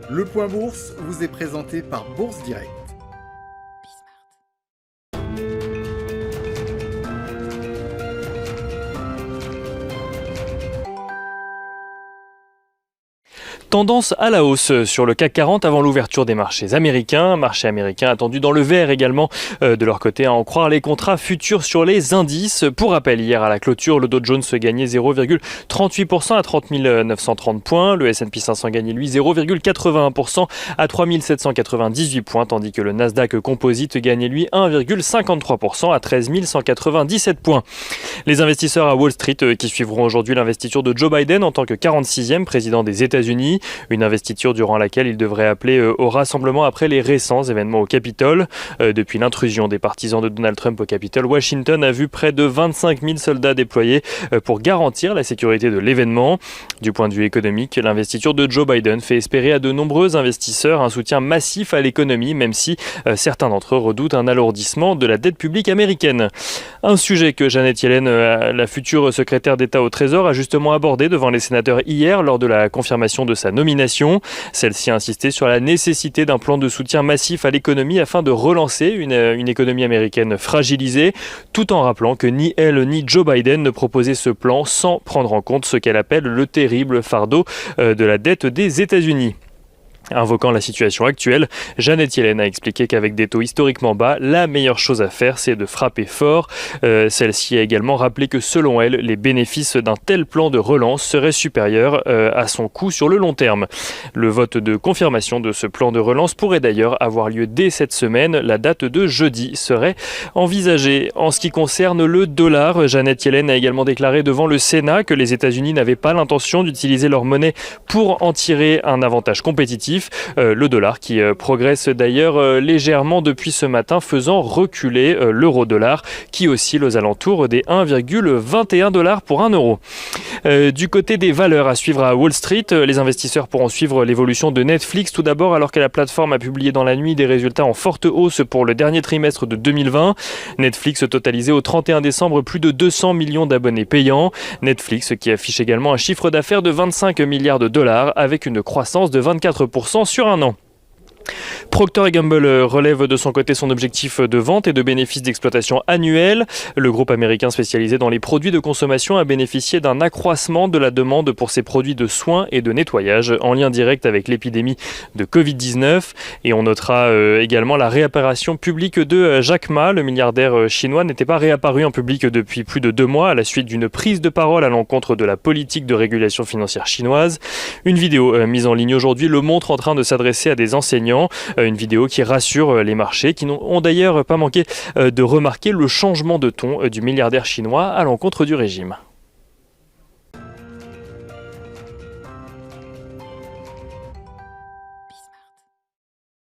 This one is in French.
Le Point Bourse vous est présenté par Bourse Direct. Tendance à la hausse sur le CAC 40 avant l'ouverture des marchés américains. Marché américain attendu dans le vert également de leur côté, à en croire les contrats futurs sur les indices. Pour rappel, hier à la clôture, le Dow Jones gagnait 0,38% à 30 930 points. Le S&P 500 gagnait lui 0,81% à 3 798 points, tandis que le Nasdaq Composite gagnait lui 1,53% à 13 197 points. Les investisseurs à Wall Street qui suivront aujourd'hui l'investiture de Joe Biden en tant que 46e président des États-Unis. Une investiture durant laquelle il devrait appeler au rassemblement après les récents événements au Capitole. Depuis l'intrusion des partisans de Donald Trump au Capitole, Washington a vu près de 25 000 soldats déployés pour garantir la sécurité de l'événement. Du point de vue économique, l'investiture de Joe Biden fait espérer à de nombreux investisseurs un soutien massif à l'économie, même si certains d'entre eux redoutent un alourdissement de la dette publique américaine. Un sujet que Janet Yellen, la future secrétaire d'État au Trésor, a justement abordé devant les sénateurs hier lors de la confirmation de sa nomination. Celle-ci a insisté sur la nécessité d'un plan de soutien massif à l'économie afin de relancer une économie américaine fragilisée, tout en rappelant que ni elle ni Joe Biden ne proposaient ce plan sans prendre en compte ce qu'elle appelle le terrible fardeau de la dette des États-Unis. Invoquant la situation actuelle, Janet Yellen a expliqué qu'avec des taux historiquement bas, la meilleure chose à faire, c'est de frapper fort. Celle-ci a également rappelé que selon elle, les bénéfices d'un tel plan de relance seraient supérieurs à son coût sur le long terme. Le vote de confirmation de ce plan de relance pourrait d'ailleurs avoir lieu dès cette semaine. La date de jeudi serait envisagée. En ce qui concerne le dollar, Janet Yellen a également déclaré devant le Sénat que les États-Unis n'avaient pas l'intention d'utiliser leur monnaie pour en tirer un avantage compétitif. Le dollar qui progresse d'ailleurs légèrement depuis ce matin, faisant reculer l'euro-dollar qui oscille aux alentours des 1,21 $ pour 1 euro. Du côté des valeurs à suivre à Wall Street, les investisseurs pourront suivre l'évolution de Netflix tout d'abord, alors que la plateforme a publié dans la nuit des résultats en forte hausse pour le dernier trimestre de 2020. Netflix totalisait au 31 décembre plus de 200 millions d'abonnés payants. Netflix qui affiche également un chiffre d'affaires de 25 milliards de dollars avec une croissance de 24% sur un an. Procter & Gamble relève de son côté son objectif de vente et de bénéfices d'exploitation annuel. Le groupe américain spécialisé dans les produits de consommation a bénéficié d'un accroissement de la demande pour ses produits de soins et de nettoyage en lien direct avec l'épidémie de Covid-19. Et on notera également la réapparition publique de Jack Ma. Le milliardaire chinois n'était pas réapparu en public depuis plus de 2 mois à la suite d'une prise de parole à l'encontre de la politique de régulation financière chinoise. Une vidéo mise en ligne aujourd'hui le montre en train de s'adresser à des enseignants. Une vidéo qui rassure les marchés, qui n'ont d'ailleurs pas manqué de remarquer le changement de ton du milliardaire chinois à l'encontre du régime.